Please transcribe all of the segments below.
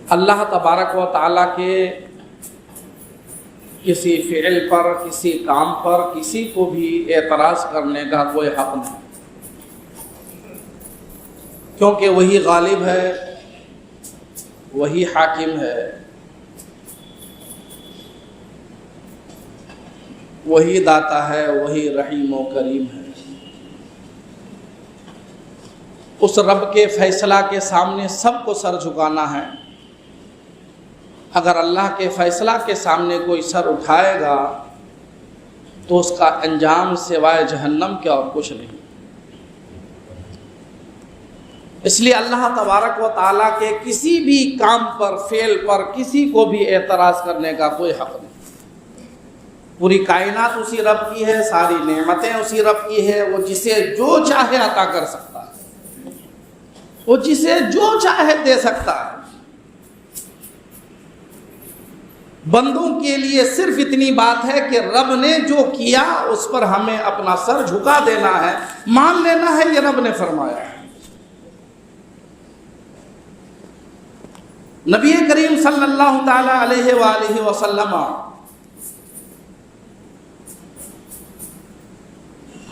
اللہ تبارک و تعالیٰ کے کسی فعل پر، کسی کام پر کسی کو بھی اعتراض کرنے کا کوئی حق نہیں، کیونکہ وہی غالب ہے، وہی حاکم ہے، وہی داتا ہے، وہی رحیم و کریم ہے۔ اس رب کے فیصلہ کے سامنے سب کو سر جھکانا ہے۔ اگر اللہ کے فیصلہ کے سامنے کوئی سر اٹھائے گا تو اس کا انجام سوائے جہنم کے اور کچھ نہیں۔ اس لیے اللہ تبارک و تعالیٰ کے کسی بھی کام پر، فعل پر کسی کو بھی اعتراض کرنے کا کوئی حق نہیں۔ پوری کائنات اسی رب کی ہے، ساری نعمتیں اسی رب کی ہے، وہ جسے جو چاہے عطا کر سکتا ہے، وہ جسے جو چاہے دے سکتا ہے۔ بندوں کے لیے صرف اتنی بات ہے کہ رب نے جو کیا اس پر ہمیں اپنا سر جھکا دینا ہے، مان لینا ہے یہ رب نے فرمایا ہے۔ نبی کریم صلی اللہ تعالی علیہ وآلہ وسلم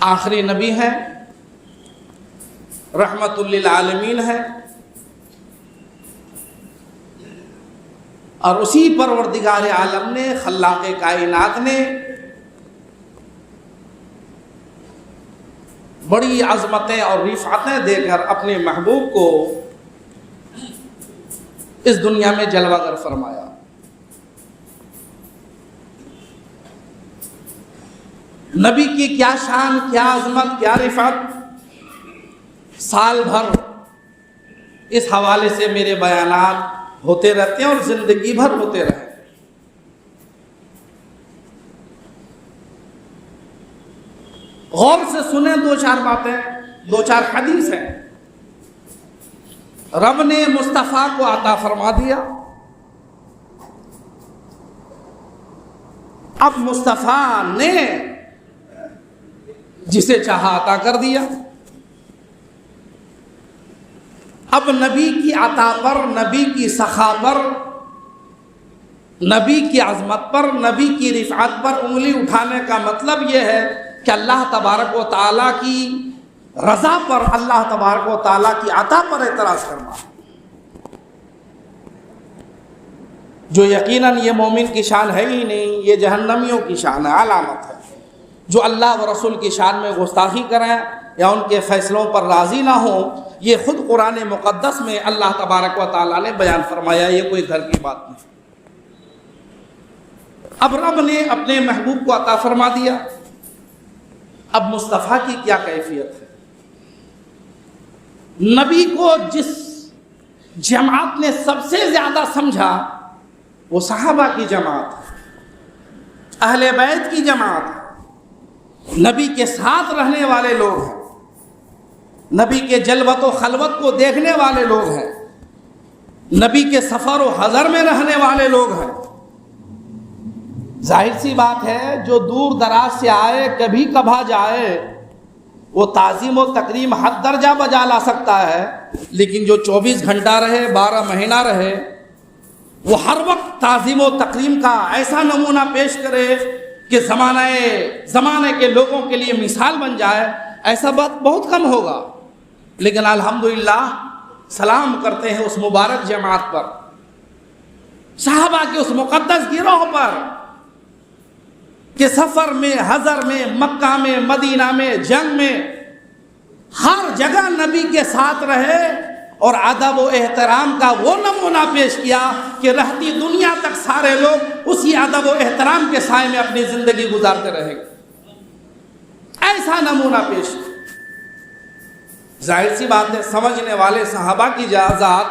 آخری نبی ہے، رحمت للعالمین ہے، اور اسی پروردگار عالم نے، خلاق کائنات نے بڑی عظمتیں اور رفعتیں دے کر اپنے محبوب کو اس دنیا میں جلوہ گر فرمایا۔ نبی کی کیا شان، کیا عظمت، کیا رفعت، سال بھر اس حوالے سے میرے بیانات ہوتے رہتے ہیں اور زندگی بھر ہوتے رہے۔ غور سے سنیں دو چار باتیں، دو چار حدیث ہیں۔ رب نے مصطفیٰ کو عطا فرما دیا، اب مصطفیٰ نے جسے چاہا عطا کر دیا۔ اب نبی کی عطا پر، نبی کی سخا پر، نبی کی عظمت پر، نبی کی رفعت پر انگلی اٹھانے کا مطلب یہ ہے کہ اللہ تبارک و تعالیٰ کی رضا پر، اللہ تبارک و تعالیٰ کی عطا پر اعتراض کرنا، جو یقیناً یہ مومن کی شان ہے ہی نہیں، یہ جہنمیوں کی شان ہے، علامت ہے۔ جو اللہ و رسول کی شان میں گستاخی کریں یا ان کے فیصلوں پر راضی نہ ہوں، یہ خود قرآن مقدس میں اللہ تبارک و تعالیٰ نے بیان فرمایا، یہ کوئی گھر کی بات نہیں۔ اب رب نے اپنے محبوب کو عطا فرما دیا، اب مصطفیٰ کی کیا کیفیت ہے؟ نبی کو جس جماعت نے سب سے زیادہ سمجھا وہ صحابہ کی جماعت ہے، اہل بیت کی جماعت ہے، نبی کے ساتھ رہنے والے لوگ ہیں، نبی کے جلوت و خلوت کو دیکھنے والے لوگ ہیں، نبی کے سفر و حضر میں رہنے والے لوگ ہیں۔ ظاہر سی بات ہے جو دور دراز سے آئے، کبھی کبھا جائے، وہ تعظیم و تکریم حد درجہ بجا لا سکتا ہے، لیکن جو 24 گھنٹہ رہے، 12 مہینہ رہے، وہ ہر وقت تعظیم و تکریم کا ایسا نمونہ پیش کرے کہ زمانے کے لوگوں کے لیے مثال بن جائے، ایسا بات بہت کم ہوگا۔ لیکن الحمدللہ سلام کرتے ہیں اس مبارک جماعت پر، صحابہ کے اس مقدس گروہ پر کہ سفر میں، حضر میں، مکہ میں، مدینہ میں، جنگ میں، ہر جگہ نبی کے ساتھ رہے اور ادب و احترام کا وہ نمونہ پیش کیا کہ رہتی دنیا تک سارے لوگ اسی ادب و احترام کے سائے میں اپنی زندگی گزارتے رہیں گے، ایسا نمونہ پیش کیا۔ ظاہر سی بات ہے سمجھنے والے صحابہ کی ذات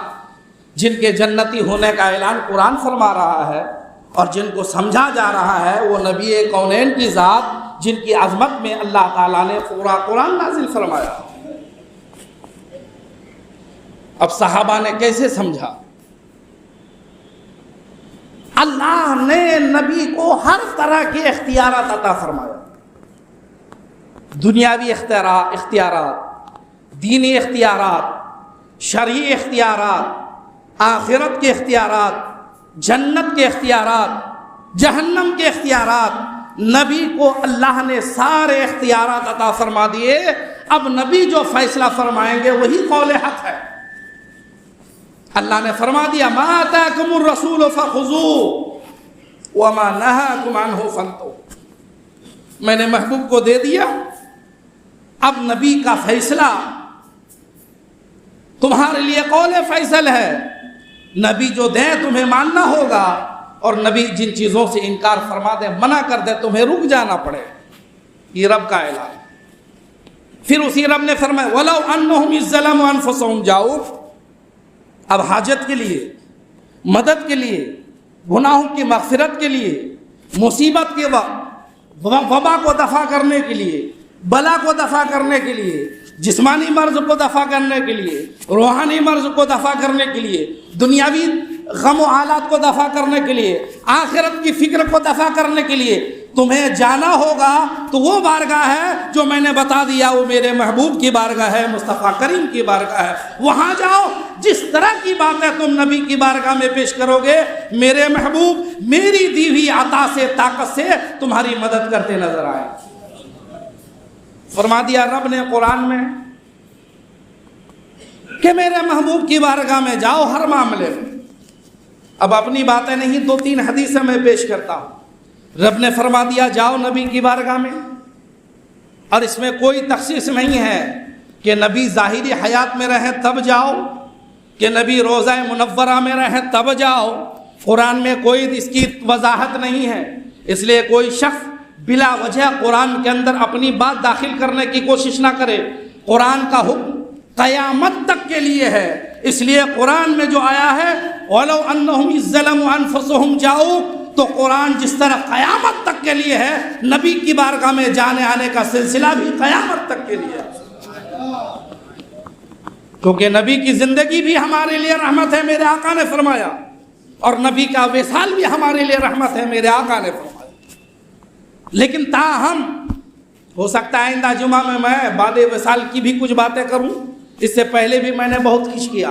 جن کے جنتی ہونے کا اعلان قرآن فرما رہا ہے اور جن کو سمجھا جا رہا ہے، وہ نبی کونین کی ذات جن کی عظمت میں اللہ تعالیٰ نے پورا قرآن نازل فرمایا۔ اب صحابہ نے کیسے سمجھا؟ اللہ نے نبی کو ہر طرح کے اختیارات عطا فرمایا، دنیاوی اختیارات، دینی اختیارات، شرعی اختیارات، آخرت کے اختیارات، جنت کے اختیارات، جہنم کے اختیارات، نبی کو اللہ نے سارے اختیارات عطا فرما دیے. اب نبی جو فیصلہ فرمائیں گے وہی قول حق ہے. اللہ نے فرما دیا ما آتاکم الرسول فخذوہ وما نہاکم عنہ فانتہوا. میں نے محبوب کو دے دیا، اب نبی کا فیصلہ تمہارے لیے قول فیصل ہے. نبی جو دیں تمہیں ماننا ہوگا، اور نبی جن چیزوں سے انکار فرما دے، منع کر دے، تمہیں رک جانا پڑے. یہ رب کا اعلان. پھر اسی رب نے فرمایا وَلَوْ أَنَّهُمْ إِذْ ظَلَمُوا أَنفُسَهُمْ جَاءُوكَ. اب حاجت کے لیے، مدد کے لیے، گناہوں کی مغفرت کے لیے، مصیبت کے وقت وبا کو دفع کرنے کے لیے، بلا کو دفع کرنے کے لیے، جسمانی مرض کو دفع کرنے کے لیے، روحانی مرض کو دفع کرنے کے لیے، دنیاوی غم و حالات کو دفع کرنے کے لیے، آخرت کی فکر کو دفع کرنے کے لیے تمہیں جانا ہوگا تو وہ بارگاہ ہے جو میں نے بتا دیا، وہ میرے محبوب کی بارگاہ ہے، مصطفیٰ کریم کی بارگاہ ہے. وہاں جاؤ، جس طرح کی باتیں تم نبی کی بارگاہ میں پیش کرو گے، میرے محبوب میری دی ہوئی عطا سے، طاقت سے تمہاری مدد کرتے نظر آئے. فرما دیا رب نے قرآن میں کہ میرے محبوب کی بارگاہ میں جاؤ ہر معاملے میں. اب اپنی باتیں نہیں، 2-3 حدیثیں میں پیش کرتا ہوں. رب نے فرما دیا جاؤ نبی کی بارگاہ میں، اور اس میں کوئی تخصیص نہیں ہے کہ نبی ظاہری حیات میں رہیں تب جاؤ، کہ نبی روضہ منورہ میں رہیں تب جاؤ. قرآن میں کوئی اس کی وضاحت نہیں ہے. اس لیے کوئی شخص بلا وجہ قرآن کے اندر اپنی بات داخل کرنے کی کوشش نہ کرے. قرآن کا حکم قیامت تک کے لیے ہے. اس لیے قرآن میں جو آیا ہے وَلَوْ أَنَّهُمْ إِذْ ظَلَمُوا أَنفُسَهُمْ جَاءُوكَ، تو قرآن جس طرح قیامت تک کے لیے ہے، نبی کی بارگاہ میں جانے آنے کا سلسلہ بھی قیامت تک کے لیے ہے. کیونکہ نبی کی زندگی بھی ہمارے لیے رحمت ہے، میرے آقا نے فرمایا، اور نبی کا وصال بھی ہمارے لیے رحمت ہے، میرے آقا نے فرمایا. لیکن تاہم ہو سکتا ہے آئندہ جمعہ میں بعد وصال کی بھی کچھ باتیں کروں. اس سے پہلے بھی میں نے بہت کچھ کیا.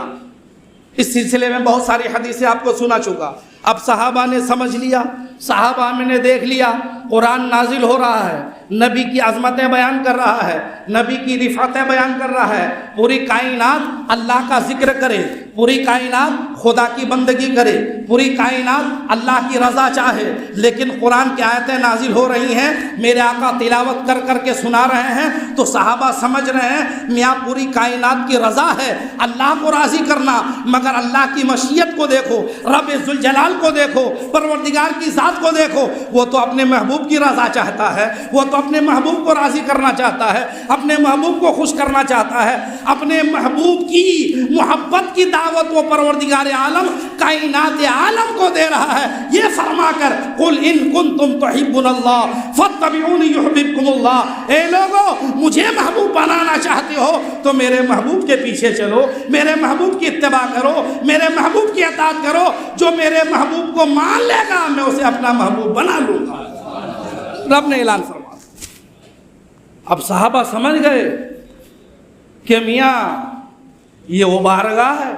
اس سلسلے میں بہت ساری حدیثیں آپ کو سنا چکا. اب صحابہ نے سمجھ لیا، صحابہ میں نے دیکھ لیا قرآن نازل ہو رہا ہے، نبی کی عظمتیں بیان کر رہا ہے، نبی کی رفعتیں بیان کر رہا ہے. پوری کائنات اللہ کا ذکر کرے، پوری کائنات خدا کی بندگی کرے، پوری کائنات اللہ کی رضا چاہے. لیکن قرآن کی آیتیں نازل ہو رہی ہیں، میرے آقا تلاوت کر کر کے سنا رہے ہیں، تو صحابہ سمجھ رہے ہیں میاں پوری کائنات کی رضا ہے اللہ کو راضی کرنا، مگر اللہ کی مشیت کو دیکھو، رب ذوالجلال کو دیکھو، پروردگار کی ذات کو دیکھو. وہ تو اپنے محبوب کی رضا چاہتا ہے، وہ تو اپنے محبوب کو راضی کرنا چاہتا ہے، اپنے محبوب کو خوش کرنا چاہتا ہے. اپنے محبوب کی محبت کی دعوت وہ پروردگار عالم کائنات عالم کو دے رہا ہے، یہ فرما کر قل ان کنتم تحبون اللہ فاتبعونی یحببکم اللہ. اے لوگو، مجھے محبوب بنانا چاہتے ہو تو میرے محبوب کے پیچھے چلو، میرے محبوب کی اتباع کرو، میرے محبوب کی اطاعت کرو. جو میرے محبوب کو مان لے گا میں اسے اپنا محبوب بنا لوں گا. رب نے اعلان فرمایا. اب صحابہ سمجھ گئے کہ میاں یہ وہ بارگاہ ہے،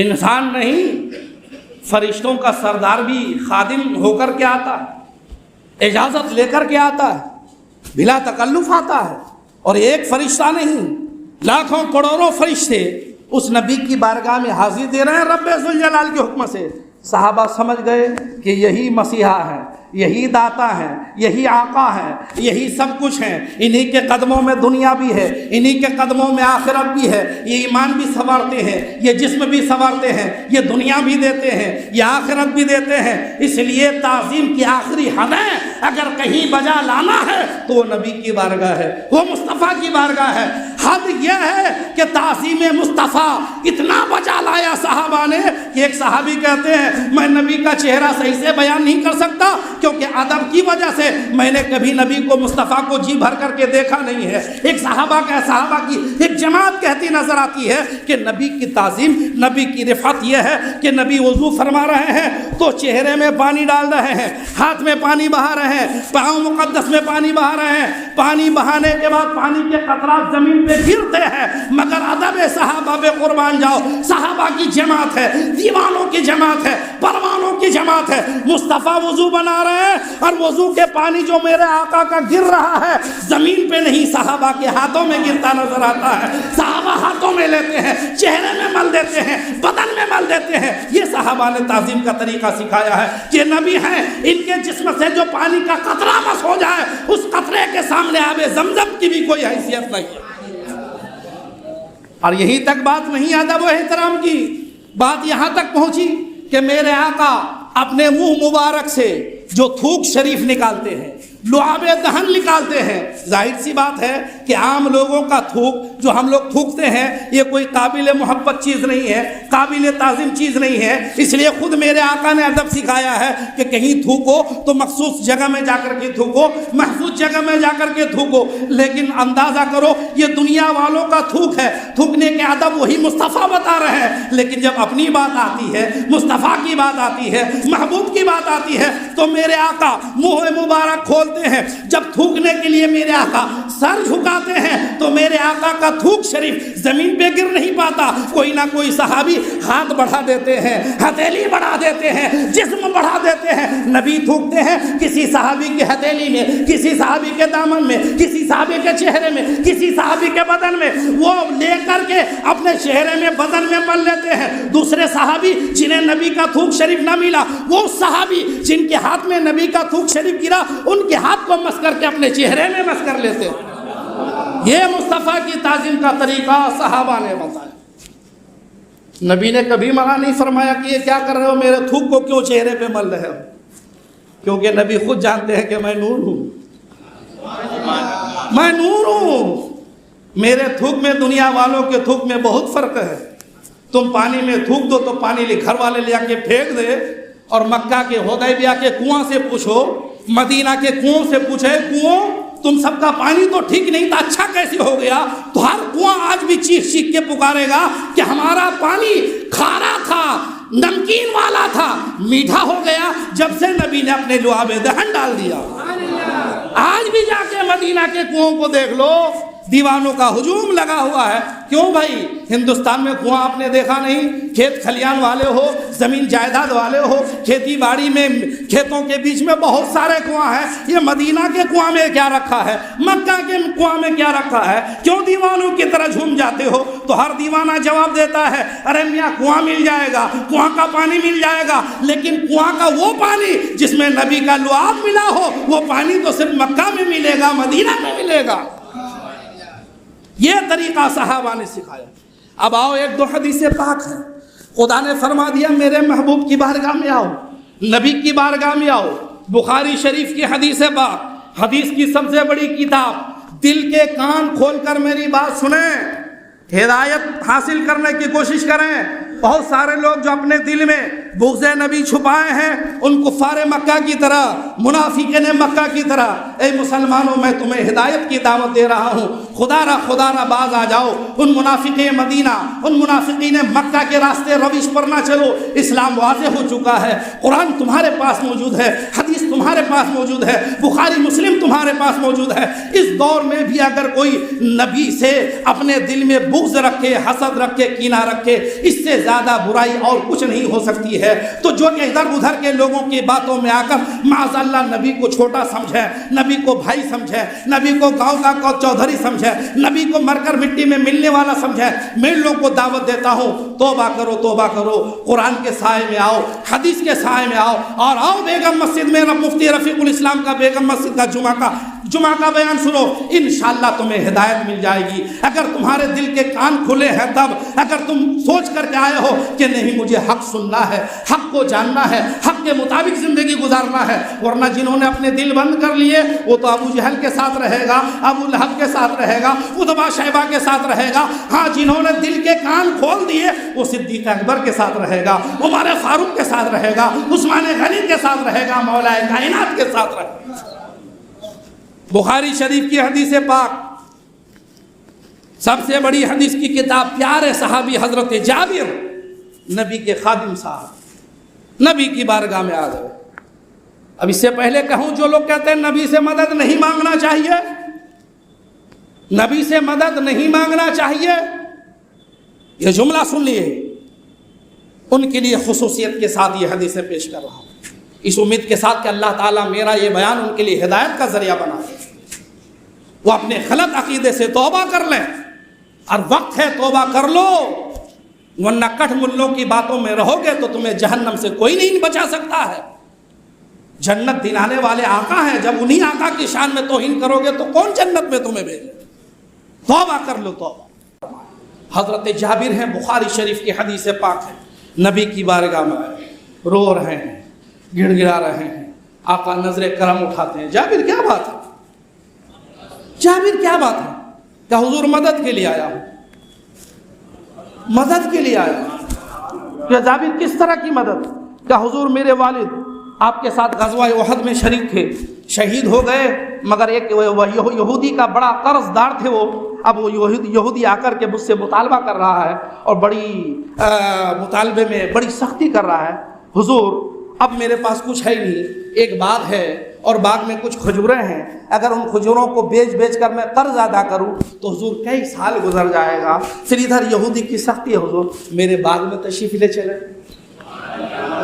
انسان نہیں، فرشتوں کا سردار بھی خادم ہو کر کے آتا ہے، اجازت لے کر کے آتا ہے، بلا تکلف آتا ہے. اور ایک فرشتہ نہیں، لاکھوں کروڑوں فرشتے اس نبی کی بارگاہ میں حاضر دے رہے ہیں رب ذوالجلال کے حکم سے. صحابہ سمجھ گئے کہ یہی مسیحا ہے، یہی داتا ہے، یہی آقا ہے، یہی سب کچھ ہے. انہی کے قدموں میں دنیا بھی ہے، انہی کے قدموں میں آخرت بھی ہے. یہ ایمان بھی سنوارتے ہیں، یہ جسم بھی سنوارتے ہیں، یہ دنیا بھی دیتے ہیں، یہ آخرت بھی دیتے ہیں. اس لیے تعظیم کی آخری حد ہے، اگر کہیں بجا لانا ہے تو وہ نبی کی بارگاہ ہے، وہ مصطفیٰ کی بارگاہ ہے. حد یہ ہے کہ تعظیم مصطفیٰ اتنا بجا لایا صحابہ نے کہ ایک صحابی کہتے ہیں میں نبی کا چہرہ صحیح سے بیان نہیں کر سکتا کیونکہ ادب کی وجہ سے میں نے کبھی نبی کو مصطفیٰ کو جی بھر کر کے دیکھا نہیں ہے. ایک صحابہ کی ایک جماعت کہتی نظر آتی ہے کہ نبی کی تعظیم، نبی کی رفعت یہ ہے کہ نبی وضو فرما رہے ہیں تو چہرے میں پانی ڈال رہے ہیں، ہاتھ میں پانی بہا رہے ہیں، پاؤں مقدس میں پانی بہا رہے ہیں. پانی بہانے کے بعد پانی کے قطرات زمین پہ گرتے ہیں، مگر ادب صحابہ پہ قربان جاؤ. صحابہ کی جماعت ہے، دیوانوں کی جماعت ہے، پروانوں کی جماعت ہے. مصطفیٰ وضو بنا رہے ہیں اور وضو کے پانی جو میرے آقا کا گر رہا ہے زمین پہ نہیں، صحابہ کے ہاتھوں میں گرتا نظر آتا ہے. صحابہ ہاتھوں میں لیتے ہیں، چہرے میں مل دیتے ہیں، بدن میں مل دیتے ہیں. یہ صحابہ نے تعظیم کا طریقہ سکھایا ہے. یہ نبی ہیں، ان کے جسم سے جو پانی کا قطرہ مس ہو جائے اس قطرے کے سامنے آب زمزم کی بھی کوئی حیثیت نہیں ہے. اور یہیں تک بات نہیں ادب و احترام کی، بات یہاں تک پہنچی کہ میرے آقا اپنے منہ مبارک سے جو تھوک شریف نکالتے ہیں، لعاب دہن نکالتے ہیں. ظاہر سی بات ہے کہ عام لوگوں کا تھوک جو ہم لوگ تھوکتے ہیں یہ کوئی قابل محبت چیز نہیں ہے، قابل تعظیم چیز نہیں ہے. اس لیے خود میرے آقا نے ادب سکھایا ہے کہ کہیں تھوکو تو مخصوص جگہ میں جا کر کے تھوکو، محفوظ جگہ میں جا کر کے تھوکو. لیکن اندازہ کرو یہ دنیا والوں کا تھوک ہے، تھوکنے کے ادب وہی مصطفیٰ بتا رہے ہیں. لیکن جب اپنی بات آتی ہے، مصطفیٰ کی بات آتی ہے، محبوب کی بات آتی ہے تو میرے آقا منہ مبارک کھولتے ہیں. جب تھوکنے کے لیے میرے آقا سر جھکاتے ہیں تو میرے آقا کا تھوک شریف زمین پہ گر نہیں پاتا. کوئی نہ کوئی صحابی ہاتھ بڑھا دیتے ہیں، ہتھیلی بڑھا دیتے ہیں، جسم بڑھا دیتے ہیں. نبی تھوکتے ہیں کسی صحابی کی ہتھیلی میں، کسی صحابی کے دامن میں، کسی صحابی کے چہرے میں، کسی صحابی کے بدن میں، وہ لے کر کے اپنے چہرے میں بدن میں مل لیتے ہیں. دوسرے صحابی جنہیں نبی کا تھوک شریف نہ ملا، وہ صحابی جن کے ہاتھ میں نبی کا تھوک شریف گرا ان کے ہاتھ کو مس کر کے اپنے چہرے میں مس کر لیتے. یہ مصطفیٰ کی تعظیم کا طریقہ صحابہ نے بتایا. نبی نے کبھی منع نہیں فرمایا کہ یہ کیا کر رہے ہو، میرے تھوک کو کیوں چہرے پہ مل رہے ہو. کیونکہ نبی خود جانتے ہیں کہ میں نور ہوں، میں نور ہوں. میرے تھوک میں دنیا والوں کے تھوک میں بہت فرق ہے. تم پانی میں تھوک دو تو پانی گھر والے لے کے پھینک دے، اور مکہ کے حدیبیہ کے کنواں سے پوچھو، مدینہ کے کنووں سے پوچھے، کنووں تم سب کا پانی تو ٹھیک نہیں تھا، اچھا کیسے ہو گیا؟ تو ہر کنواں آج بھی چیخ چیخ کے پکارے گا کہ ہمارا پانی کھارا تھا، نمکین والا تھا، میٹھا ہو گیا جب سے نبی نے اپنے لعاب دہن ڈال دیا. آج بھی جا کے مدینہ کے کنووں کو دیکھ لو، دیوانوں کا ہجوم لگا ہوا ہے. کیوں بھائی؟ ہندوستان میں کنواں آپ نے دیکھا نہیں؟ کھیت کھلیان والے ہو، زمین جائیداد والے ہو، کھیتی باڑی میں کھیتوں کے بیچ میں بہت سارے کنواں ہیں. یہ مدینہ کے کنواں میں کیا رکھا ہے؟ مکہ کے کنواں میں کیا رکھا ہے؟ کیوں دیوانوں کی طرح جھوم جاتے ہو؟ تو ہر دیوانہ جواب دیتا ہے ارے میاں کنواں مل جائے گا، کنواں کا پانی مل جائے گا، لیکن کنواں کا وہ پانی جس میں نبی کا لعاب ملا ہو وہ پانی تو صرف مکہ میں ملے گا، مدینہ میں ملے گا. یہ طریقہ صحابہ نے سکھایا. اب آؤ ایک دو حدیث پاک ہیں. خدا نے فرما دیا میرے محبوب کی بارگاہ میں آؤ، نبی کی بارگاہ میں آؤ. بخاری شریف کی حدیث پاک، حدیث کی سب سے بڑی کتاب. دل کے کان کھول کر میری بات سنیں، ہدایت حاصل کرنے کی کوشش کریں. بہت سارے لوگ جو اپنے دل میں بغض نبی چھپائے ہیں، ان کفار مکہ کی طرح، منافقین مکہ کی طرح، اے مسلمانوں میں تمہیں ہدایت کی دعوت دے رہا ہوں. خدا را باز آ جاؤ. ان منافقین مدینہ، ان منافقین مکہ کے راستے روش پر نہ چلو. اسلام واضح ہو چکا ہے، قرآن تمہارے پاس موجود ہے، حدیث تمہارے پاس موجود ہے، بخاری مسلم تمہارے پاس موجود ہے. اس دور میں بھی اگر کوئی نبی سے اپنے دل میں بغض رکھے، حسد رکھے، کینہ رکھے، اس سے زیادہ برائی اور کچھ نہیں ہو سکتی ہے. تو جو کہ ادھر ادھر کے لوگوں کی باتوں میں آ کر معاذ اللہ نبی کو چھوٹا سمجھے، نبی کو بھائی سمجھے، نبی کو گاؤں کا چودھری سمجھے، نبی کو مر کر مٹی میں ملنے والا سمجھے، میں ان لوگوں کو دعوت دیتا ہوں توبہ کرو، توبہ کرو. قرآن کے سائے میں آؤ، حدیث کے سائے میں آؤ، اور آؤ بیگم مسجد میں مفتی رفیق الاسلام کا بیگم مسجد کا جمعہ کا جمعہ کا بیان سنو، انشاءاللہ تمہیں ہدایت مل جائے گی۔ اگر تمہارے دل کے کان کھلے ہیں تب، اگر تم سوچ کر کے آئے ہو کہ نہیں مجھے حق سننا ہے، حق کو جاننا ہے، حق کے مطابق زندگی گزارنا ہے، ورنہ جنہوں نے اپنے دل بند کر لیے وہ تو ابو جہل کے ساتھ رہے گا، ابو لہب کے ساتھ رہے گا، اتبا شیبہ کے ساتھ رہے گا۔ ہاں جنہوں نے دل کے کان کھول دیے وہ صدیق اکبر کے ساتھ رہے گا، عمر فاروق کے ساتھ رہے گا، عثمان غنی کے ساتھ رہے گا، مولا کائنات کے ساتھ رہے گا۔ بخاری شریف کی حدیث پاک، سب سے بڑی حدیث کی کتاب، پیارے صحابی حضرت جابر، نبی کے خادم صاحب نبی کی بارگاہ میں آ گئے۔ اب اس سے پہلے کہوں، جو لوگ کہتے ہیں نبی سے مدد نہیں مانگنا چاہیے، نبی سے مدد نہیں مانگنا چاہیے، یہ جملہ سن لیے، ان کے لیے خصوصیت کے ساتھ یہ حدیثیں پیش کر رہا ہوں، اس امید کے ساتھ کہ اللہ تعالیٰ میرا یہ بیان ان کے لیے ہدایت کا ذریعہ بنا دے، وہ اپنے غلط عقیدے سے توبہ کر لیں، اور وقت ہے توبہ کر لو، ورنہ کٹھ ملوں کی باتوں میں رہو گے تو تمہیں جہنم سے کوئی نہیں بچا سکتا ہے۔ جنت دلانے والے آقا ہیں، جب انہی آقا کی شان میں توہین کرو گے تو کون جنت میں تمہیں بھیجے؟ توبہ کر لو، توبہ۔ حضرت جابر ہیں، بخاری شریف کی حدیث پاک ہے، نبی کی بارگاہ میں آئے، رو رہے ہیں، گڑ گڑا رہے ہیں، آقا نظر کرم اٹھاتے ہیں، جابر کیا بات ہے؟ جابر کیا بات ہے؟ کہ حضور مدد کے لیے آیا ہوں، مدد کے لیے آیا ہوں۔ کہ جابر کس طرح کی مدد؟ کہ حضور میرے والد آپ کے ساتھ غزوہ احد میں شریک تھے، شہید ہو گئے، مگر ایک یہودی کا بڑا قرض دار تھے وہ، اب وہ یہودی آ کر کے مجھ سے مطالبہ کر رہا ہے، اور بڑی مطالبے میں بڑی سختی کر رہا ہے۔ حضور اب میرے پاس کچھ ہے ہی نہیں، ایک باغ ہے اور باغ میں کچھ کھجوریں ہیں، اگر ان کھجوروں کو بیچ کر میں قرض ادا کروں تو حضور کئی سال گزر جائے گا، پھر ادھر یہودی کی سختی ہے، حضور میرے باغ میں تشریف لے چلے،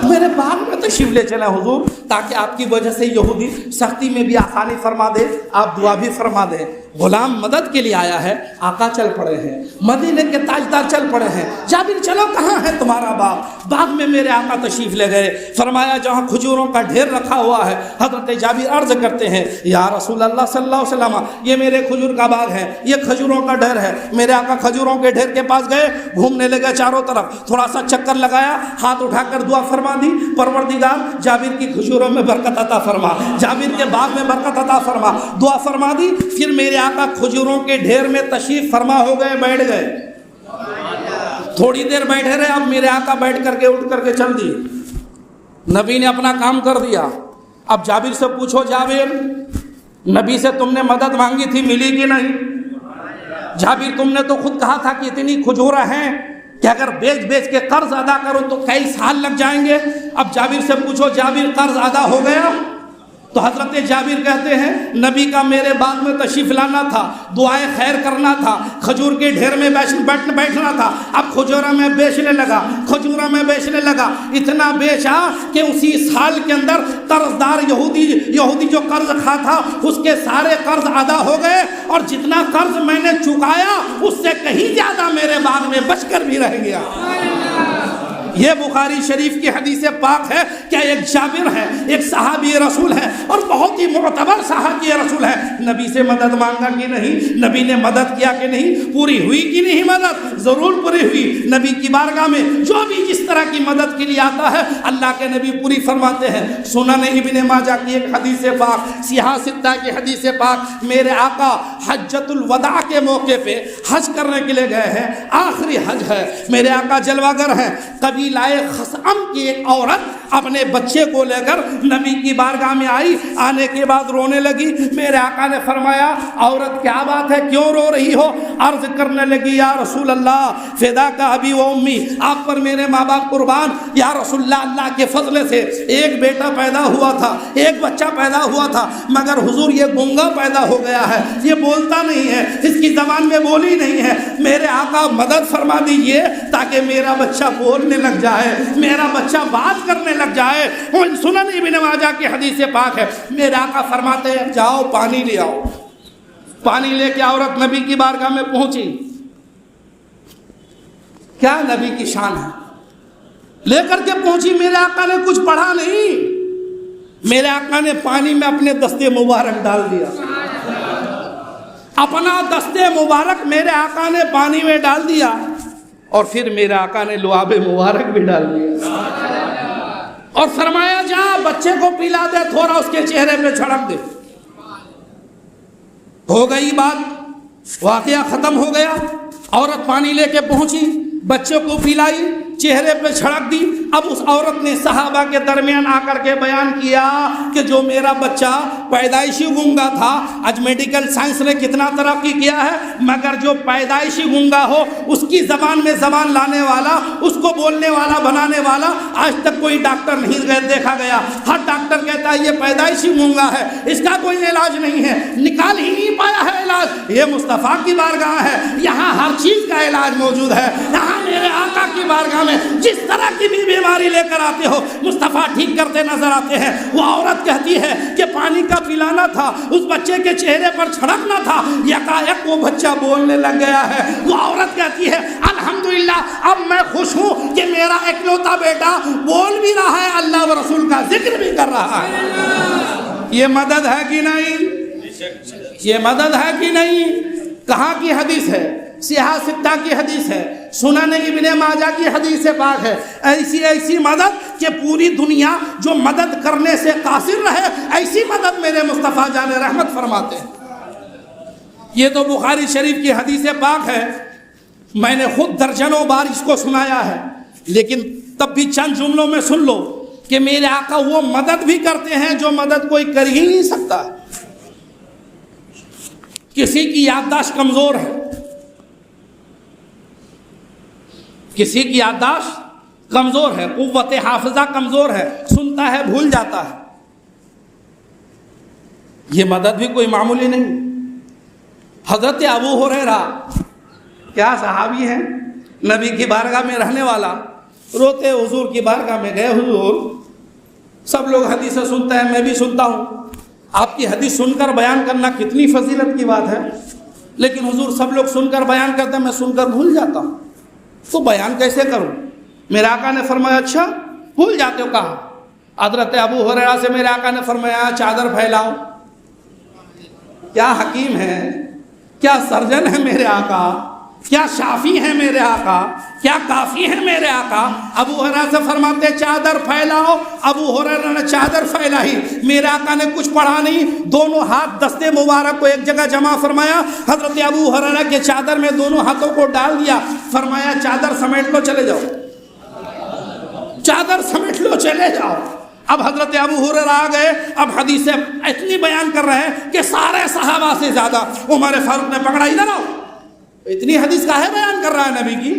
میرے باغ میں تشریف لے چلیں حضور، تاکہ آپ کی وجہ سے یہودی سختی میں بھی آسانی فرما دے، آپ دعا بھی فرما دیں۔ غلام مدد کے لیے آیا ہے، آقا چل پڑے ہیں، مدینے کے تاجدار چل پڑے ہیں۔ جابر چلو کہاں ہے تمہارا باغ؟ باغ میں میرے آقا تشریف لے گئے، فرمایا جہاں کھجوروں کا ڈھیر رکھا ہوا ہے۔ حضرت جابر عرض کرتے ہیں، یا رسول اللہ صلی اللہ علیہ وسلم، یہ میرے کھجور کا باغ ہے، یہ کھجوروں کا ڈھیر ہے۔ میرے آقا کھجوروں کے ڈھیر کے پاس گئے، گھومنے لگے چاروں طرف، تھوڑا سا چکر لگایا، ہاتھ اٹھا کر دعا فرما دی، پروردگار جابر کی کھجوروں میں برکت عطا فرما، جابر کے باغ میں برکت عطا فرما، دعا فرما دی۔ پھر میرے آقا کھجوروں کے ڈھیر میں تشریف فرما ہو گئے، بیٹھ گئے، تھوڑی دیر بیٹھے رہے، اب میرے آقا بیٹھ کر کے اٹھ کر کے چل دیے، نبی نے اپنا کام کر دیا۔ اب جابر سے پوچھو، جابر نبی سے تم نے مدد مانگی تھی، ملی کہ نہیں؟ جابر تم نے تو خود کہا تھا کہ اتنی کھجوریں ہیں کہ اگر بیچ کے قرض ادا کرو تو کئی سال لگ جائیں گے۔ اب جابر سے پوچھو، جابر قرض ادا ہو گیا؟ تو حضرت جابر کہتے ہیں، نبی کا میرے باغ میں تشریف لانا تھا، دعائیں خیر کرنا تھا، کھجور کے ڈھیر میں بیٹھنا تھا، اب کھجورا میں بیچنے لگا، اتنا بیچا کہ اسی سال کے اندر قرضدار یہودی جو قرض کھا تھا اس کے سارے قرض ادا ہو گئے، اور جتنا قرض میں نے چکایا اس سے کہیں زیادہ میرے باغ میں بچ کر بھی رہ گیا۔ یہ بخاری شریف کی حدیث پاک ہے کہ ایک جابر ہے، ایک صحابی رسول ہے، اور بہت ہی معتبر صحابی رسول ہے۔ نبی سے مدد مانگا کہ نہیں؟ نبی نے مدد کیا کہ نہیں؟ پوری ہوئی کہ نہیں مدد؟ ضرور پوری ہوئی۔ نبی کی بارگاہ میں جو بھی جس طرح کی مدد کے لیے آتا ہے اللہ کے نبی پوری فرماتے ہیں۔ سنن ابن ماجہ کی ایک حدیث پاک، سیاہ ستہ کی حدیث پاک، میرے آقا حجۃ الوداع کے موقع پہ حج کرنے کے لیے گئے ہیں، آخری حج ہے، میرے آقا جلوہ گر ہیں، قبیلہ خثعم کی ایک عورت اپنے بچے کو لے کر نبی کی بارگاہ میں آئی، آنے کے بعد رونے لگی۔ میرے آقا نے فرمایا، عورت کیا بات ہے، کیوں رو رہی ہو؟ عرض کرنے لگی، یا رسول اللہ فدا کا ابی و امی، آپ پر میرے ماں باپ قربان، یا رسول اللہ اللہ کے فضل سے ایک بیٹا پیدا ہوا تھا، ایک بچہ پیدا ہوا تھا، مگر حضور یہ گونگا پیدا ہو گیا ہے، یہ بولتا نہیں ہے، اس کی زبان میں بولی نہیں ہے، میرے آقا مدد فرما دیجئے تاکہ میرا بچہ بولنے لگ جائے، میرا بچہ بات کرنے لگ جائے۔ سنن ابن ماجہ کی حدیث پاک ہے، میرے آقا فرماتے ہیں، جاؤ پانی لے آؤ۔ پانی لے کے عورت نبی کی بارگاہ میں پہنچی، کیا نبی کی شان ہے، لے کر کے پہنچی، میرے آقا نے کچھ پڑھا نہیں، میرے آقا نے پانی میں اپنے دستے مبارک ڈال دیا، اپنا دستے مبارک میرے آقا نے پانی میں ڈال دیا اور پھر میرے آقا نے لعاب مبارک بھی ڈال دیا اور فرمایا جا بچے کو پلا دے، تھوڑا اس کے چہرے پہ چھڑک دے۔ ہو گئی بات، واقعہ ختم ہو گیا، عورت پانی لے کے پہنچی، بچے کو پلائی، چہرے پہ چھڑک دی۔ اب اس عورت نے صحابہ کے درمیان آ کر کے بیان کیا کہ جو میرا بچہ پیدائشی گونگا تھا، آج میڈیکل سائنس نے کتنا ترقی کیا ہے، مگر جو پیدائشی گونگا ہو اس کی زبان میں زبان لانے والا، اس کو بولنے والا بنانے والا آج تک کوئی ڈاکٹر نہیں دیکھا گیا۔ ہر ڈاکٹر کہتا ہے یہ پیدائشی گونگا ہے، اس کا کوئی علاج نہیں ہے، نکال ہی نہیں پایا ہے علاج۔ یہ مصطفیٰ کی بارگاہ ہے، یہاں ہر چیز کا علاج موجود ہے۔ یہاں میرے آقا کی بارگاہ میں جس طرح کی بھی بیماری لے کر آتے ہو مصطفیٰ ٹھیک کرتے نظر آتے ہیں۔ وہ عورت کہتی ہے کہ پانی کا پلانا تھا، اس بچے کے چہرے پر چھڑکنا تھا، یکایک وہ بچہ بولنے لگ گیا ہے۔ وہ عورت کہتی ہے الحمدللہ اب میں خوش ہوں کہ میرا اکلوتا بیٹا بول بھی رہا ہے، اللہ و رسول کا ذکر بھی کر رہا ہے۔ یہ مدد ہے کہ نہیں؟ یہ مدد ہے کہ نہیں؟ کہاں کی حدیث ہے؟ سیاہ ستہ کی حدیث ہے، سنن ابن ماجہ کی حدیث پاک ہے۔ ایسی مدد کہ پوری دنیا جو مدد کرنے سے قاصر رہے، ایسی مدد میرے مصطفیٰ جان رحمت فرماتے ہیں۔ یہ تو بخاری شریف کی حدیث پاک ہے، میں نے خود درجنوں بار اس کو سنایا ہے، لیکن تب بھی چند جملوں میں سن لو کہ میرے آقا وہ مدد بھی کرتے ہیں جو مدد کوئی کر ہی نہیں سکتا۔ کسی کی یادداشت کمزور ہے، کسی کی یادداشت کمزور ہے، قوت حافظہ کمزور ہے، سنتا ہے بھول جاتا ہے، یہ مدد بھی کوئی معمولی نہیں۔ حضرت ابو ہریرہ کیا صحابی ہیں، نبی کی بارگاہ میں رہنے والا، روتے حضور کی بارگاہ میں گئے، حضور سب لوگ حدیثیں سنتے ہیں، میں بھی سنتا ہوں، آپ کی حدیث سن کر بیان کرنا کتنی فضیلت کی بات ہے، لیکن حضور سب لوگ سن کر بیان کرتے ہیں، میں سن کر بھول جاتا ہوں، تو بیان کیسے کروں؟ میرے آقا نے فرمایا اچھا بھول جاتے ہو؟ کہا حضرت ابو ہریرہ سے میرے آقا نے فرمایا چادر پھیلاؤ۔ کیا حکیم ہے، کیا سرجن ہے میرے آقا، کیا شافی ہے میرے آقا، کیا کافی ہے میرے آقا۔ ابو ہریرہ سے فرماتے چادر پھیلاؤ، ابو ہریرہ نے چادر پھیلائی، میرے آقا نے کچھ پڑھا نہیں، دونوں ہاتھ دستے مبارک کو ایک جگہ جمع فرمایا، حضرت ابو ہریرہ کے چادر میں دونوں ہاتھوں کو ڈال دیا، فرمایا چادر سمیٹ لو چلے جاؤ، چادر سمیٹ لو چلے جاؤ۔ اب حضرت ابو ہریرہ آ گئے، اب حدیثیں اتنی بیان کر رہے ہیں کہ سارے صحابہ سے زیادہ عمر فاروق نے پکڑا، ادھر آؤ، اتنی حدیث کا ہے بیان کر رہا ہے نبی کی،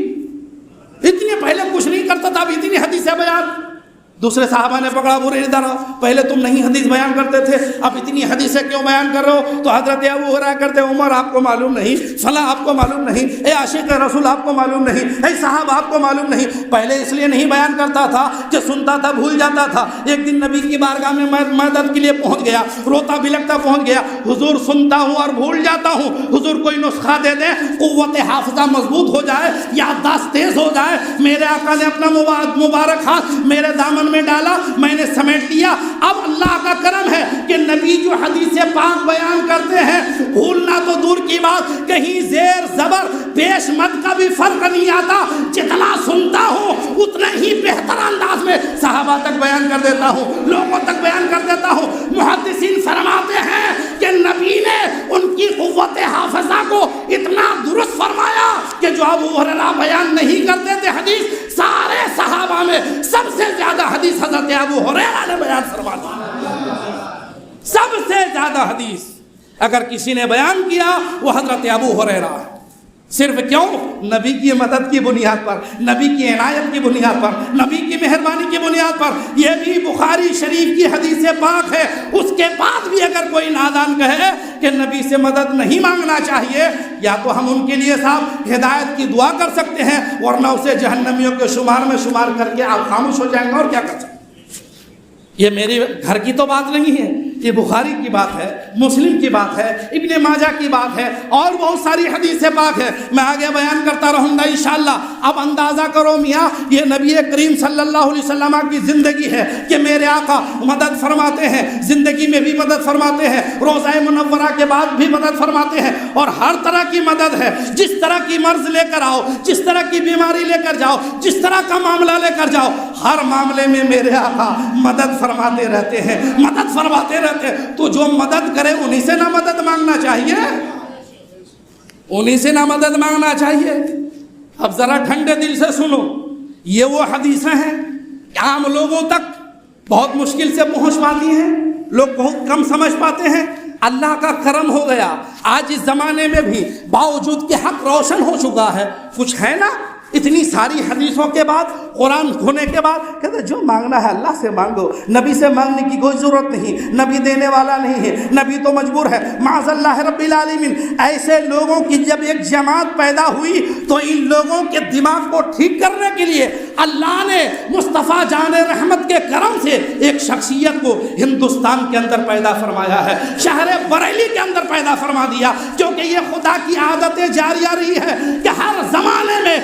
اتنی پہلے کچھ نہیں کرتا تھا، اب اتنی حدیث ہے بیان۔ دوسرے صحابہ نے پکڑا، بولے ادھر آؤ، پہلے تم نہیں حدیث بیان کرتے تھے، اب اتنی حدیثیں کیوں بیان کر رہے ہو؟ تو حضرت ابو ہریرہ کرتے عمر آپ کو معلوم نہیں، فلاں آپ کو معلوم نہیں، اے عاشق رسول آپ کو معلوم نہیں، اے صاحب آپ کو معلوم نہیں، پہلے اس لیے نہیں بیان کرتا تھا کہ سنتا تھا بھول جاتا تھا، ایک دن نبی کی بارگاہ میں مدد کے لیے پہنچ گیا، روتا بلکتا پہنچ گیا، حضور سنتا ہوں اور بھول جاتا ہوں، حضور کوئی نسخہ دے دیں، قوت حافظہ مضبوط ہو جائے، یادداشت تیز ہو جائے۔ میرے آقا نے اپنا مبارک ہاتھ میرے دامن میں ڈالا، میں نے سمیٹ لیا۔ اب اللہ کا کرم ہے کہ نبی جو حدیث پاک بیان کرتے ہیں، بھولنا تو دور کی بات، کہیں زیر زبر پیش مد کا بھی فرق نہیں آتا، جتنا سنتا ہوں اتنا ہی بہتر انداز میں صحابہ تک بیان کر دیتا ہوں، لوگوں تک بیان کر دیتا ہوں۔ محدثین فرماتے ہیں کہ نبی نے ان کی قوت حافظہ کو اتنا درست فرمایا کہ جو ابو ہریرہ بیان نہیں کرتے تھے حدیث، سارے صحابہ میں سب سے زیادہ حدیث حضرت ابو ہریرہ نے بیان فرما دی، سب سے زیادہ حدیث اگر کسی نے بیان کیا وہ حضرت ابو ہریرہ ہے۔ صرف کیوں؟ نبی کی مدد کی بنیاد پر، نبی کی عنایت کی بنیاد پر، نبی کی مہربانی کی بنیاد پر۔ یہ بھی بخاری شریف کی حدیث پاک ہے، اس کے بعد بھی اگر کوئی نادان کہے کہ نبی سے مدد نہیں مانگنا چاہیے، یا تو ہم ان کے لیے صاحب ہدایت کی دعا کر سکتے ہیں، ورنہ اسے جہنمیوں کے شمار میں شمار کر کے آپ خاموش ہو جائیں گے، اور کیا کر سکتے ہیں۔ یہ میری گھر کی تو بات نہیں ہے، یہ بخاری کی بات ہے، مسلم کی بات ہے، ابن ماجہ کی بات ہے، اور بہت ساری حدیث پاک ہے، میں آگے بیان کرتا رہوں گا انشاءاللہ۔ اب اندازہ کرو میاں، یہ نبی کریم صلی اللہ علیہ وسلم کی زندگی ہے کہ میرے آقا مدد فرماتے ہیں، زندگی میں بھی مدد فرماتے ہیں، روضہ منورہ کے بعد بھی مدد فرماتے ہیں، اور ہر طرح کی مدد ہے، جس طرح کی مرض لے کر آؤ، جس طرح کی بیماری لے کر جاؤ، جس طرح کا معاملہ لے کر جاؤ، ہر معاملے میں میرے آقا مدد فرماتے رہتے ہیں، مدد فرماتے رہتے ہیں۔ تو جو مدد کرے انہی سے نہ مدد مانگنا چاہیے، انہی سے نہ مدد مانگنا چاہیے۔ اب ذرا ٹھنڈے دل سے سنو، یہ وہ حدیثیں ہیں عام لوگوں تک بہت مشکل سے پہنچ پاتی ہیں، لوگ بہت کم سمجھ پاتے ہیں۔ اللہ کا کرم ہو گیا، آج اس زمانے میں بھی باوجود کہ حق روشن ہو چکا ہے، کچھ ہے نا اتنی ساری حدیثوں کے بعد، قرآن کھونے کے بعد کہتے جو مانگنا ہے اللہ سے مانگو، نبی سے مانگنے کی کوئی ضرورت نہیں، نبی دینے والا نہیں ہے، نبی تو مجبور ہے، معاذ اللہ رب العالمین۔ ایسے لوگوں کی جب ایک جماعت پیدا ہوئی تو ان لوگوں کے دماغ کو ٹھیک کرنے کے لیے اللہ نے مصطفیٰ جان رحمت کے کرم سے ایک شخصیت کو ہندوستان کے اندر پیدا فرمایا ہے، شہر بریلی کے اندر پیدا فرما دیا، کیونکہ یہ خدا کی عادت جاریہ رہی ہے کہ ہر زمانے میں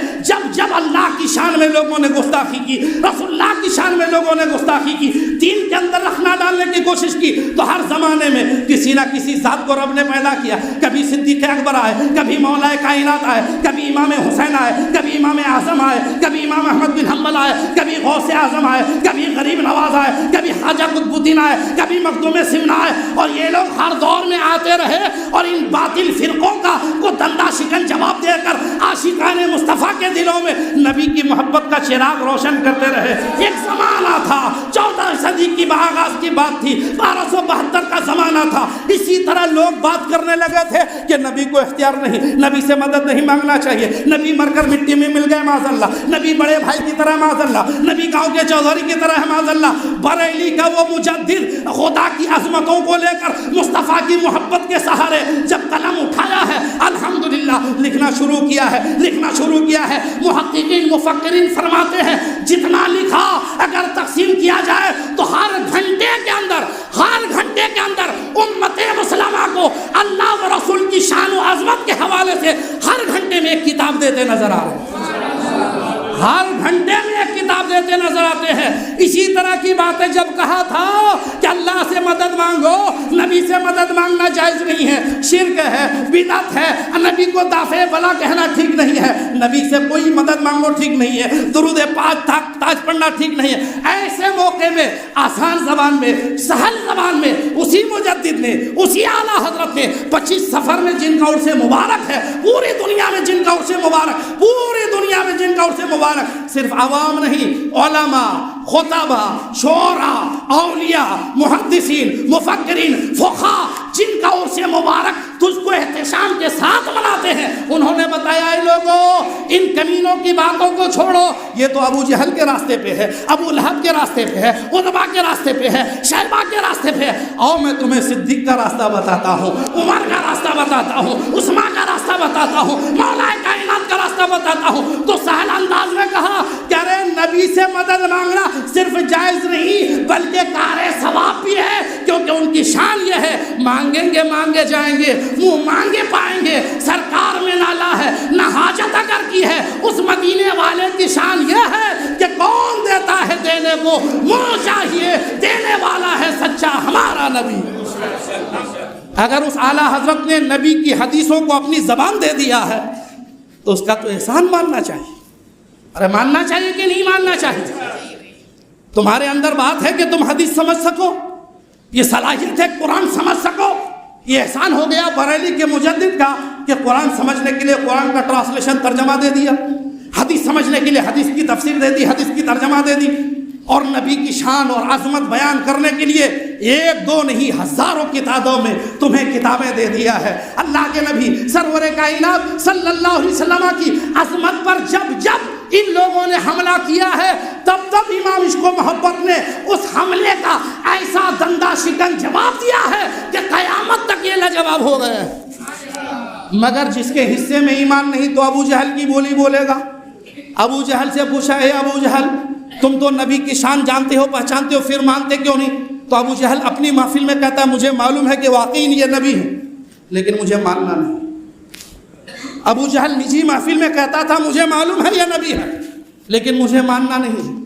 جب اللہ کی شان میں لوگوں نے گستاخی کی، رسول اللہ کی شان میں لوگوں نے گستاخی کی، دین کے اندر رخنا ڈالنے کی کوشش کی، تو ہر زمانے میں کسی نہ کسی ذات کو رب نے پیدا کیا۔ کبھی صدیق اکبر آئے، کبھی مولا کائنات آئے، کبھی امام حسین آئے، کبھی امام اعظم آئے، کبھی امام احمد بن حنبل آئے، کبھی غوث اعظم آئے، کبھی غریب نواز آئے، کبھی خواجہ قطب الدین آئے، کبھی مخدوم سمنا آئے، اور یہ لوگ ہر دور میں آتے رہے اور ان باطل فرقوں کا کو دندہ شکن جواب دے کر عاشقان مصطفیٰ کے دلوں میں نبی کی محبت کا چراغ روشن کرتے رہے۔ ایک زمانہ تھا، 14 صدی کی آغاز کی بات تھی، 1272 کا زمانہ تھا، اسی طرح لوگ بات کرنے لگے تھے کہ نبی کو اختیار نہیں، نبی سے مدد نہیں مانگنا چاہیے، نبی مر کر مٹی میں مل گئے معاذ اللہ، نبی بڑے بھائی کی طرح معاذ اللہ، نبی گاؤں کے چودھری کی طرح معاذ اللہ۔ بریلی کا وہ مجدد خدا کی عظمتوں کو لے کر مصطفیٰ کی محبت کے سہارے جب قلم اٹھایا ہے، الحمدللہ لکھنا شروع کیا ہے، لکھنا شروع کیا ہے۔ محققین مفکرین فرماتے ہیں جتنا لکھا اگر تقسیم کیا جائے تو ہر گھنٹے کے اندر امت مسلمہ کو اللہ و رسول کی شان و عظمت کے حوالے سے ہر گھنٹے میں ایک کتاب دیتے نظر آ رہے ہیں، ہر گھنٹے میں ایک کتاب دیتے نظر آتے ہیں۔ اسی طرح کی باتیں جب کہا تھا کہ اللہ سے مدد مانگو، نبی سے مدد مانگنا جائز نہیں ہے، شرک ہے، بدعت ہے، نبی کو دافع بلا کہنا ٹھیک نہیں ہے، نبی سے کوئی مدد مانگو ٹھیک نہیں ہے، درود پاک تاج پڑھنا ٹھیک نہیں ہے۔ ایسے موقع میں آسان زبان میں، سہل زبان میں اسی مجدد نے، اسی اعلیٰ حضرت نے 25 سفر میں جن کا عرس مبارک ہے، پوری دنیا میں جن کا عرس مبارک، پوری دنیا میں جن کا عرس مبارک، صرف عوام نہیں، علماء، خطبہ، شعراء، اولیاء، محدثین، مفکرین، فقہاء، جن کا عرس مبارک تجھ کو احتشام کے ساتھ مناتے ہیں، انہوں نے بتایا اے لوگوں ان کمینوں کی باتوں کو چھوڑو، یہ تو ابو جہل کے راستے پہ ہے، ابو لہب کے راستے پہ ہے، عتبہ کے راستے پہ ہے، شیبہ کے راستے پہ ہے، اور میں تمہیں صدیق کا راستہ بتاتا ہوں، عمر کا راستہ بتاتا ہوں، عثمان کا راستہ بتاتا ہوں، مولا کائنات کا راستہ بتاتا ہوں۔ تو سہل انداز میں کہا کہ ارے نبی سے مدد مانگنا صرف جائز نہیں بلکہ کار ثواب بھی ہے، کیونکہ ان کی شان یہ ہے مانگیں گے مانگے جائیں گے، منہ مانگے پائیں گے، سرکار میں نالا ہے نہ حاجت اگر کی ہے۔ اس مدینے والے کی شان یہ ہے کہ کون دیتا ہے دینے کو منہ چاہیے، دینے والا ہے سچا ہمارا نبی۔ اگر اس اعلیٰ حضرت نے نبی کی حدیثوں کو اپنی زبان دے دیا ہے تو اس کا تو احسان ماننا چاہیے۔ ارے ماننا چاہیے کہ نہیں ماننا چاہیے؟ تمہارے اندر بات ہے کہ تم حدیث سمجھ سکو، یہ صلاحیت ہے قرآن سمجھ سکو، یہ احسان ہو گیا بریلی کے مجدد کا کہ قرآن سمجھنے کے لیے قرآن کا ٹرانسلیشن ترجمہ دے دیا، حدیث سمجھنے کے لیے حدیث کی تفسیر دے دی، حدیث کی ترجمہ دے دی، اور نبی کی شان اور عظمت بیان کرنے کے لیے ایک دو نہیں ہزاروں کتابوں میں تمہیں کتابیں دے دیا ہے۔ اللہ کے نبی سرور کائنات صلی اللہ علیہ وسلم کی عظمت پر جب ان لوگوں نے حملہ کیا ہے تب امام عشق و محبت نے اس حملے کا ایسا دندہ شکن جواب دیا ہے کہ قیامت تک یہ لاجواب ہو گئے ہیں۔ مگر جس کے حصے میں ایمان نہیں تو ابو جہل کی بولی بولے گا۔ ابو جہل سے پوچھا ہے ابو جہل تم تو نبی کی شان جانتے ہو پہچانتے ہو پھر مانتے کیوں نہیں؟ تو ابو جہل اپنی محفل میں کہتا ہے مجھے معلوم ہے کہ واقعی یہ نبی ہے لیکن مجھے ماننا نہیں۔ ابو جہل نجی محفل میں کہتا تھا مجھے معلوم ہے یہ نبی ہے لیکن مجھے ماننا نہیں۔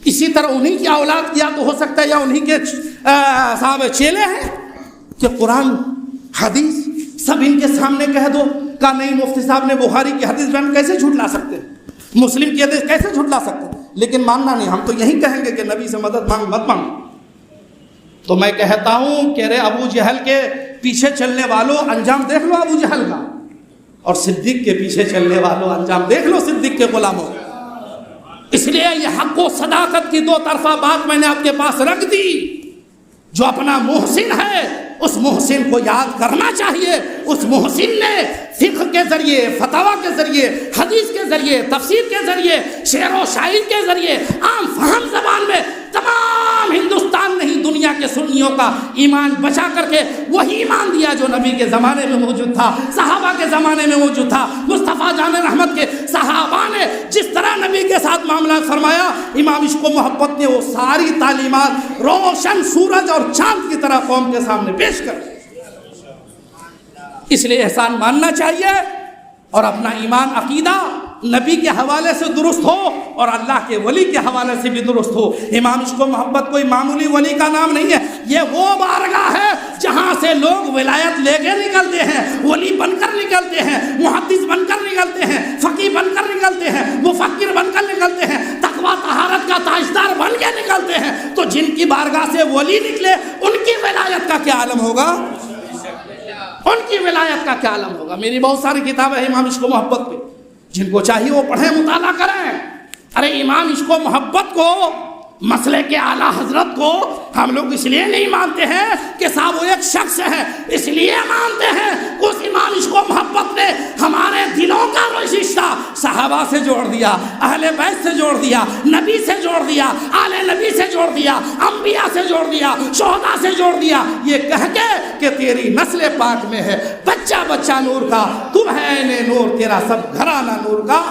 اسی طرح انہی کی اولاد کیا تو ہو سکتا ہے یا انہی کے صاحب چیلے ہیں کہ قرآن حدیث سب ان کے سامنے کہہ دو. کہا نہیں مفتی صاحب نے بخاری کی حدیث بیان کیسے جھٹلا سکتے ہیں, مسلم کی حدیث کیسے جھٹلا سکتے ہیں, لیکن ماننا نہیں, ہم تو یہی کہیں گے کہ نبی سے مدد مانگ مت مانگ. تو میں کہتا ہوں کہ رے ابو جہل کے پیچھے چلنے والوں انجام دیکھ لو ابو جہل کا, اور صدیق کے پیچھے چلنے والوں انجام دیکھ لو صدیق کے غلاموں. اس لیے یہ حق و صداقت کی دو طرفہ بات میں نے آپ کے پاس رکھ دی. جو اپنا محسن ہے اس محسن کو یاد کرنا چاہیے. اس محسن نے فقہ کے ذریعے, فتاوی کے ذریعے, حدیث کے ذریعے, تفسیر کے ذریعے, شعر و شاعر کے ذریعے, عام فہم زبان میں تمام ہندوستان نہیں دنیا کے سنیوں کا ایمان بچا کر کے وہی ایمان دیا جو نبی کے زمانے میں موجود تھا, صحابہ کے زمانے میں موجود تھا. مصطفیٰ جان رحمت کے صحابہ نے جس طرح نبی کے ساتھ معاملات فرمایا, امام عشق و محبت نے وہ ساری تعلیمات روشن سورج اور چاند کی طرح قوم کے سامنے پیش کر. اس لیے احسان ماننا چاہیے اور اپنا ایمان عقیدہ نبی کے حوالے سے درست ہو اور اللہ کے ولی کے حوالے سے بھی درست ہو. امام عشق و محبت کوئی معمولی ولی کا نام نہیں ہے, یہ وہ بارگاہ ہے جہاں سے لوگ ولایت لے کے نکلتے ہیں, ولی بن کر نکلتے ہیں, محدث بن کر نکلتے ہیں, فقیہ بن کر نکلتے ہیں, مفکر بن کر نکلتے ہیں, تقویٰ طہارت کا تاجدار بن کے نکلتے ہیں. تو جن کی بارگاہ سے ولی نکلے ان کی ولایت کا کیا عالم ہوگا, ان کی ولایت کا کیا عالم ہوگا. میری بہت ساری کتابیں ہیں امام عشق و محبت پہ, جن کو چاہیے وہ پڑھیں, مطالعہ کریں. ارے امام عشق و محبت کو, مسئلے کے اعلیٰ حضرت کو ہم لوگ اس لیے نہیں مانتے ہیں کہ صاحب وہ ایک شخص ہے, اس لیے مانتے ہیں اس امام عشق و محبت نے ہمارے دلوں کا رشتہ صحابہ سے جوڑ دیا, اہل بیت سے جوڑ دیا, نبی سے جوڑ دیا, آل نبی سے جوڑ دیا, انبیاء سے جوڑ دیا, شہداء سے جوڑ دیا, یہ کہہ کے کہ تیری نسل پاک میں ہے بچہ بچہ نور کا, تم ہے نور, تیرا سب گھرانہ نور کا.